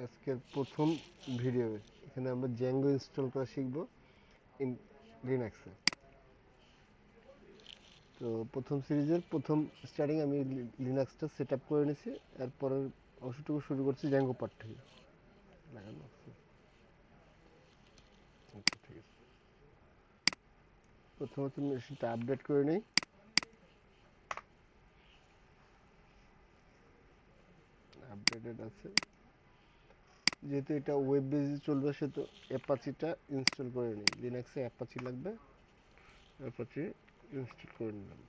আজকের প্রথম ভিডিও এখানে আমরা জ্যাঙ্গো ইনস্টল করা শিখব ইন লিনাক্সে। তো প্রথম সিরিজের প্রথম স্টার্টিং আমি লিনাক্সটা সেট আপ করে নিয়েছি, এরপরের অংশটুকু শুরু করছি জ্যাঙ্গো পার্ট থেকে। লাগানো আচ্ছা, ঠিক আছে। প্রথমত মেশিনটা আপডেট করে নিই। আপডেটেড আছে, যেহেতু এটা ওয়েব বেসে চলবে সেহেতু অ্যাপাচিটা ইনস্টল করে নিই। লিনাক্সে অ্যাপাচি লাগবে, অ্যাপাচি ইনস্টল করে নিলাম।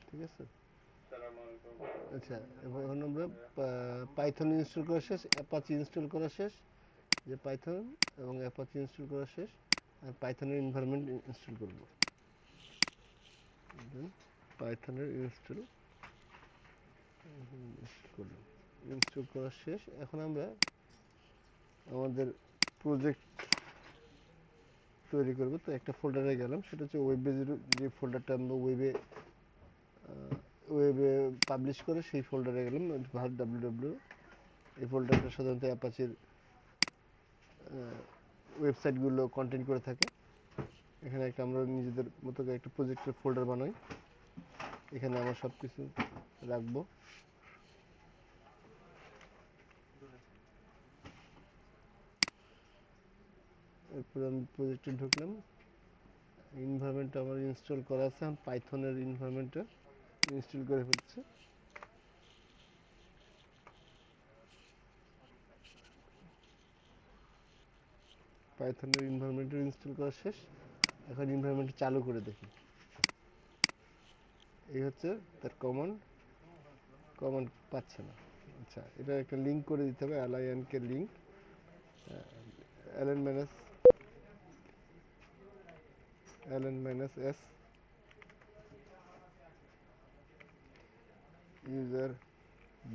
ঠিক আছে। আচ্ছা, এখন আমরা পাইথন ইনস্টল করা শেষ, অ্যাপাচি ইনস্টল করা শেষ, যে পাইথন এবং অ্যাপাচি ইনস্টল করা শেষ, আর পাইথনের এনভায়রনমেন্ট ইনস্টল করব। পাইথনের ইনস্টল করলাম, ইনস্টল করা শেষ। এখন আমরা আমাদের প্রজেক্ট তৈরি করব। তো একটা ফোল্ডারে গেলাম, সেটা হচ্ছে ওয়েব বেজের যে ফোল্ডারটা আমরা ওয়েবে পাবলিশ করে সেই ফোল্ডারে গেলাম, www। এই ফোল্ডারটা সাধারণত অ্যাপাচির ওয়েবসাইটগুলো কন্টেন্ট করে থাকে। এখানে একটা আমরা নিজেদের মতো করে একটা প্রজেক্টের ফোল্ডার বানাই, এখানে আমরা সব কিছু রাখবো। এরপরে আমি প্রজেক্টে ঢুকলাম, এনভায়রনমেন্টটা আমার ইনস্টল করা আছে। আমি পাইথনের এনভায়রনমেন্টটা ইনস্টল করে ফেলছি। পাইথনের এনভায়রনমেন্টটা ইনস্টল করা শেষ। এখন এনভায়রনমেন্ট চালু করে দেখি। এই হচ্ছে তার কমান্ড পাচ্ছে না। আচ্ছা, এটা একটা লিঙ্ক করে দিতে হবে, অ্যালাইনকে লিঙ্ক, অ্যালেন minus S user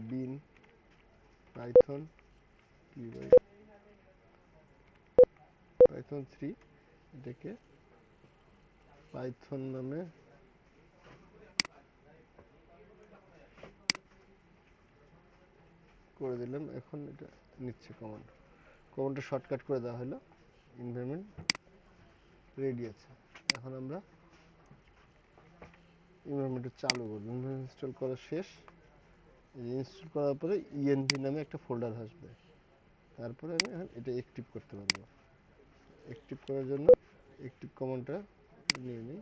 bin Python Python 3, এটাকে পাইথন নামে করে দিলাম। এখন এটা নিচ্ছে কমান্ডটা শর্টকাট করে দেওয়া হলো। এনভায়রনমেন্ট রেডি আছে। এখন আমরা এনভায়রনমেন্টটা চালু করব। এনভায়রনমেন্ট ইনস্টল করা শেষ। ইনস্টল করার পরে ইএনভি নামে একটা ফোল্ডার আসবে। তারপরে আমি এখন এটা অ্যাক্টিভ করতে পারবো। অ্যাক্টিভ করার জন্য অ্যাক্টিভ কমান্ডটা নিয়ে নিই।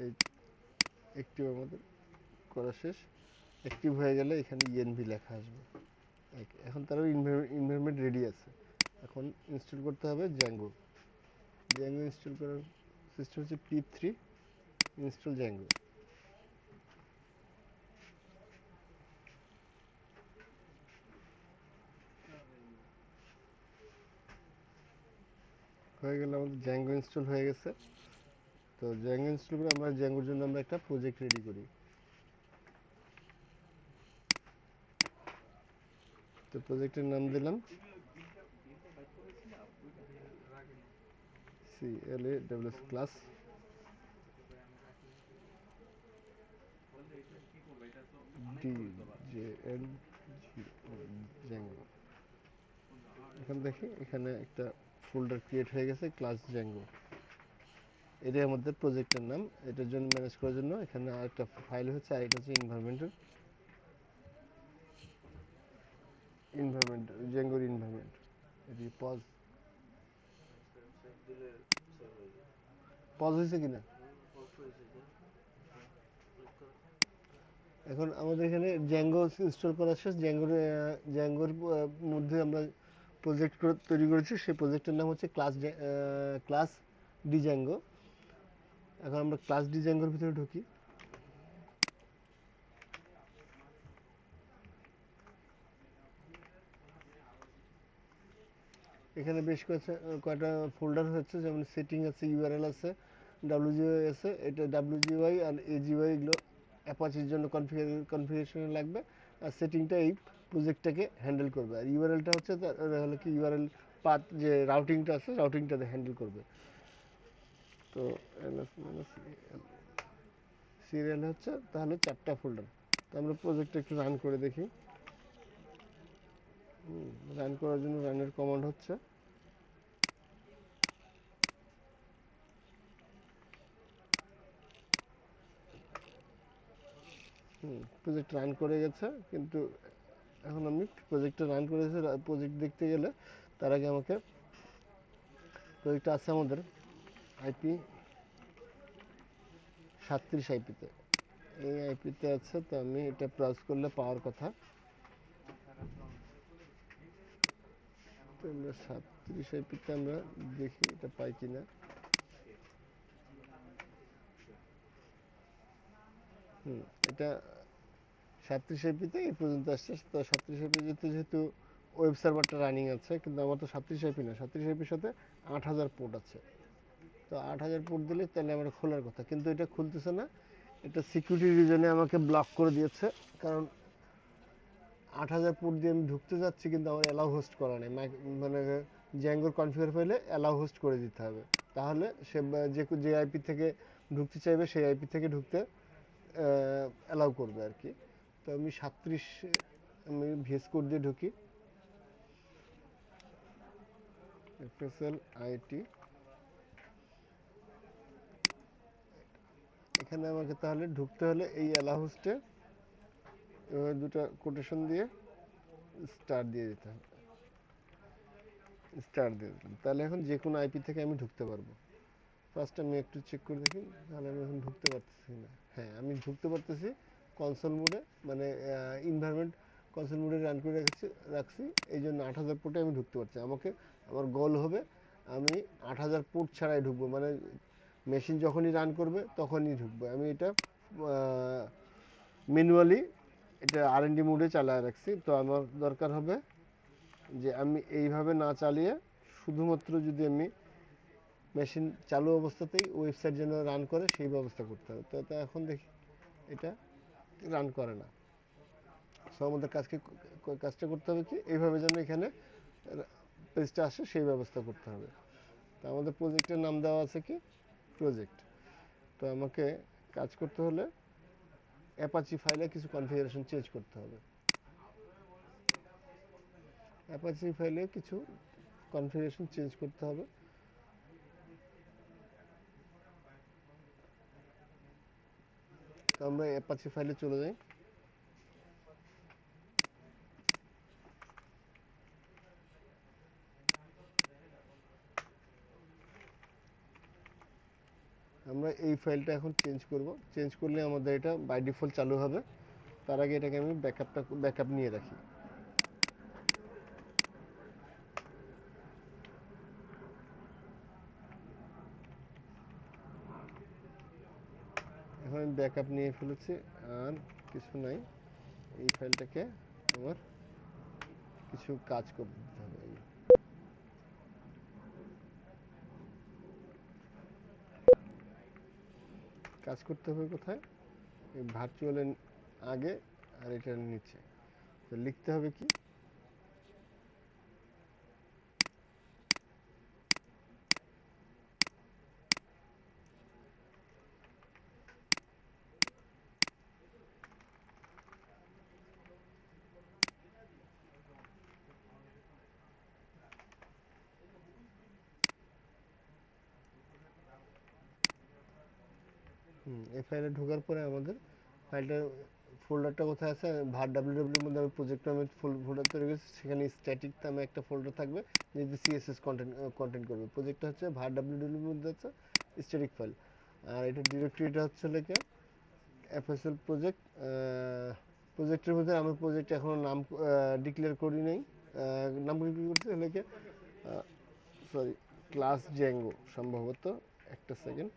এই অ্যাক্টিভ আমাদের করা শেষ। অ্যাক্টিভ হয়ে গেলে এখানে ইএনভি লেখা আসবে। এখন তারও এনভায়রনমেন্ট রেডি আছে। এখন ইনস্টল করতে হবে জ্যাঙ্গো ইনস্টল করার সিস্টেম হচ্ছে p3 ইনস্টল জ্যাঙ্গো। হয়ে গেলে আমাদের জ্যাঙ্গো ইনস্টল হয়ে গেছে। তো জ্যাঙ্গো ইনস্টল করে আমরা জ্যাঙ্গোর জন্য আমরা একটা প্রজেক্ট রেডি করি। তো প্রজেক্টের নাম দিলাম CLAWS ক্লাস django। এখন দেখি এখানে একটা ফোল্ডার ক্রিয়েট হয়ে গেছে, ক্লাস জ্যাঙ্গো। এটাই আমাদের প্রজেক্টের নাম। এটার জন্য ম্যানেজ করার জন্য এখানে আরেকটা ফাইল হচ্ছে, আর এটা হচ্ছে এনভায়রনমেন্ট জ্যাঙ্গোর এনভায়রনমেন্ট। এটি পজ হয়েছে কিনা? এখন আমাদের এখানে জ্যাঙ্গো ইনস্টল করা শেষ। জ্যাঙ্গোর মধ্যে আমরা প্রজেক্ট তৈরি করেছি। সেই প্রজেক্টের নাম হচ্ছে ক্লাস ডিজ্যাঙ্গো। এখন আমরা ক্লাস ডিজ্যাঙ্গোর ভিতরে ঢুকি। এখানে বেশ কয়টা ফোল্ডার হচ্ছে, যেমন সেটিং আছে, ইউআরএল আছে, ডাব্লিউজিওয়াই আছে। এটা ডাব্লিউজিওয়াই আর এজিওয়াই এগুলো অ্যাপাচির জন্য কনফিগারেশনে লাগবে, আর সেটিংটা এই প্রজেক্টটাকে হ্যান্ডেল করবে। আর ইউআরএলটা হচ্ছে হলো কি ইউআরএল পাথ, যে রাউটিংটা আছে রাউটিংটাতে হ্যান্ডেল করবে। তো সিরিয়াল হচ্ছে তাহলে 4টা ফোল্ডার। তো আমরা প্রজেক্টটা একটু রান করে দেখি। রান করার জন্য রানের কমান্ড হচ্ছে প্রজেক্ট রান করে গেছে, কিন্তু এখন আমি প্রজেক্টটা রান করেছি। প্রজেক্ট দেখতে গেলে তার আগে আমাকে প্রজেক্টটা আছে আমাদের আইপি 37 আইপিতে, এই আইপিতে আছে। তো আমি এটা ব্রাউজ করলে পাওয়ার কথা। তো আমরা 37 আইপিতে আমরা দেখি এটা পাই কিনা। এটা 37 আইপিতে এই পর্যন্ত আসছে। তো 37 আইপি যেহেতু ওয়েব সার্ভারটা রানিং আছে, কিন্তু আমার তো 37 আইপি না, 37 আইপির সাথে 8000 পোর্ট আছে। তো 8000 পোর্ট দিলে তাহলে আমার খোলার কথা, কিন্তু এটা খুলতেছে না। এটা সিকিউরিটি রিজনে আমাকে ব্লক করে দিয়েছে, কারণ 8000 পোর্ট দিয়ে আমি ঢুকতে যাচ্ছি, কিন্তু আমার অ্যালাউ হোস্ট করা নেই। মানে জ্যাঙ্গোর কনফিগার ফাইলে অ্যালাউ হোস্ট করে দিতে হবে, তাহলে সে যে আইপি থেকে ঢুকতে চাইবে সেই আইপি থেকে ঢুকতে অ্যালাউ করবে আর কি। তো আমি 37, আমি ভিএস কোড দিয়ে ঢুকি, এফএসএল আইটি। এখানে আমাকে তাহলে ঢুকতে হলে এই অ্যালাউ হোস্টে দুটো কোটেশন দিয়ে স্টার দিয়ে দিতে হবে, স্টার দিয়ে দিলাম। তাহলে এখন যে কোনো আইপি থেকে আমি ঢুকতে পারবো। ফার্স্ট আমি একটু চেক করে দেখি, তাহলে আমি এখন ঢুকতে পারতেছি না। হ্যাঁ, আমি ঢুকতে পারতেছি কনসোল মোডে, মানে ইনভায়রনমেন্ট কনসোল মোডে রান করে রাখছি। এই জন্য 8000 পোর্টে আমি ঢুকতে পারছি। আমার গোল হবে আমি 8000 পোর্ট ছাড়াই ঢুকবো, মানে মেশিন যখনই রান করবে তখনই ঢুকবো। আমি এটা ম্যানুয়ালি এটা আর&ডি মোডে চালায় রাখছি। তো আমার দরকার হবে যে আমি এইভাবে না চালিয়ে শুধুমাত্র যদি আমি মেশিন চালু অবস্থাতেই ওয়েবসাইট যেন রান করে সেই ব্যবস্থা করতে হবে। তো এখন দেখি এটা রান করে না। সো আমাদের কাজটা করতে হবে কি, এইভাবে যেন এখানে পেজটা আসে সেই ব্যবস্থা করতে হবে। তো আমাদের প্রজেক্টের নাম দেওয়া আছে কি প্রজেক্ট। তো আমাকে কাজ করতে হলে অ্যাপাচি ফাইলে কিছু কনফিগারেশন চেঞ্জ করতে হবে। অ্যাপাচি ফাইলে কিছু কনফিগারেশন চেঞ্জ করতে হবে। তো আমরা অ্যাপাচি ফাইলে চলে যাই। আমরা এই ফাইলটা এখন চেঞ্জ করব। চেঞ্জ করলে আমাদের এটা বাই ডিফল্ট চালু হবে। তার আগে এটাকে আমি ব্যাকআপ নিয়ে রাখি। এখন আমি ব্যাকআপ নিয়ে ফেলেছি, আর কিছু নাই। এই ফাইলটাকে আমার কিছু কাজ করতে হবে। কাজ করতে হবে কোথায়, এই ভার্চুয়ালের আগে আর এটার নিচে। তো লিখতে হবে কি, এই ফাইলে ঢোকার পরে আমাদের ফাইলটা ফোল্ডারটা কোথায় আছে, var www এর মধ্যে আমি প্রজেক্ট নামে ফোল্ডার তৈরি করেছি। সেখানে স্ট্যাটিক নামে একটা ফোল্ডার থাকবে, যেটি সিএসএস কন্টেন্ট করবে। প্রজেক্টটা হচ্ছে var www এর মধ্যে আছে স্ট্যাটিক ফাইল। আর এটা ডিরেক্টরিটা হচ্ছে লেখা fsl প্রজেক্ট, প্রজেক্টের মধ্যে আমি প্রজেক্ট এখনো নাম ডিক্লেয়ার করি নাই, নাম ডিক্লেয়ার করছি হলে কি সরি ক্লাস জ্যাঙ্গো সম্ভবত, একটা সেকেন্ড।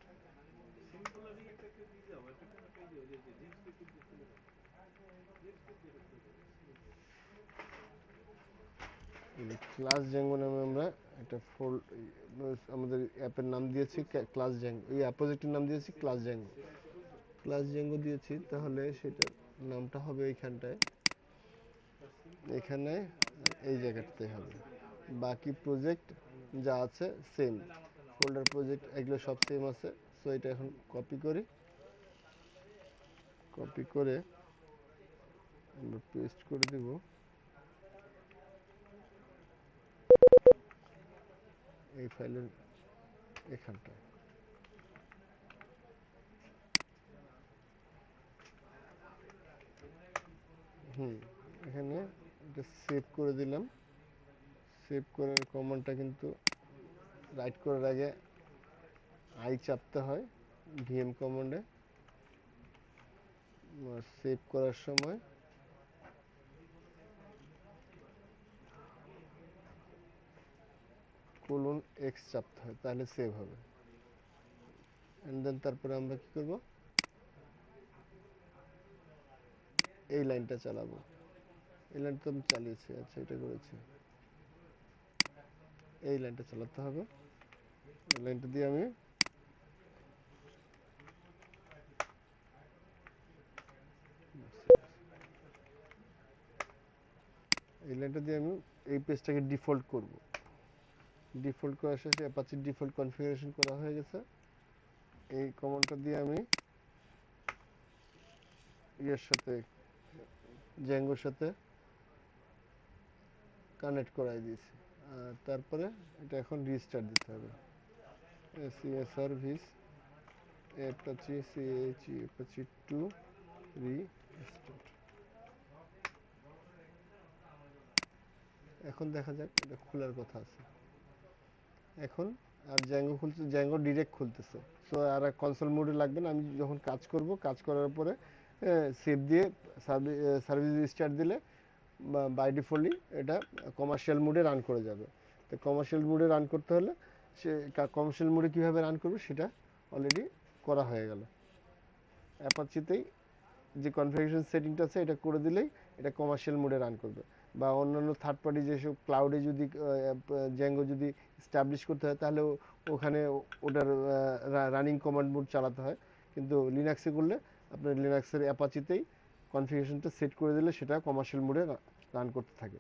ক্লাস জ্যাঙ্গো নামে আমরা একটা আমাদের অ্যাপের নাম দিয়েছি ক্লাস জ্যাঙ্গো, এই অ্যাপ প্রজেক্টের নাম দিয়েছি ক্লাস জ্যাঙ্গো। ক্লাস জ্যাঙ্গো দিয়েছি, তাহলে সেটার নামটা হবে এইখানটায়, এখানে এই জায়গাটাতে হবে। বাকি প্রজেক্ট যা আছে সেম, ফোল্ডার প্রজেক্ট এগুলো সব সেম আছে। সো এটা এখন কপি করি, কপি করে আমরা পেস্ট করে দেব এই ফাইলের এখানটায়। এখানে এটা সেভ করে দিলাম। সেভ করার কমান্ডটা কিন্তু রাইট করার আগে আই চাপতে হয় ভিএম কমান্ডে, সেভ করার সময় কোলন এক্স চাপতে হয়, তাহলে সেভ হবে। এন্ড দেন তারপরে আমরা কি করব, এই লাইনটা চালাবো। এই লাইনটা তো আমি চালিয়েছি, আচ্ছা এটা করেছি, এই লাইনটা চালাতে হবে। এই লাইনটা দিয়ে আমি এই পেজটাকে ডিফল্ট করব। ডিফল্ট করা শেষে অ্যাপাচির ডিফল্ট কনফিগারেশন করা হয়ে গেছে। এই কমান্ডটা দিয়ে আমি এর সাথে জ্যাঙ্গোর সাথে কানেক্ট করাই দিয়েছি। তারপরে এটা এখন রিস্টার্ট দিতে হবে, সার্ভিস অ্যাপাচি অ্যাপাচি 2 রিস্টার্ট। এখন দেখা যাক, এটা খোলার কথা আছে এখন, আর জ্যাঙ্গো খুলছে, জ্যাঙ্গো ডিরেক্ট খুলতেছে। সো আর কনসোল মোডে লাগবে না, আমি যখন কাজ করব, কাজ করার পরে সেভ দিয়ে সার্ভিস রিস্টার্ট দিলে বাই ডিফল্টলি এটা কমার্শিয়াল মোডে রান করে যাবে। তো কমার্শিয়াল মোডে রান করতে হলে সে কমার্শিয়াল মোডে কীভাবে রান করবে সেটা অলরেডি করা হয়ে গেল। অ্যাপাচিতেই যে কনফিগারেশন সেটিংটা আছে এটা করে দিলেই এটা কমার্শিয়াল মোডে রান করবে। বা অন্যান্য থার্ড পার্টি যেসব ক্লাউডে যদি জ্যাঙ্গো যদি এস্টাবলিশ করতে হয়, তাহলে ওখানে ওটার রানিং কমান্ড মোড চালাতে হয়। কিন্তু লিনাক্সে করলে আপনার লিনাক্সের অ্যাপাচিতেই কনফিগারেশনটা সেট করে দিলে সেটা কমার্শিয়াল মোডে রান করতে থাকে।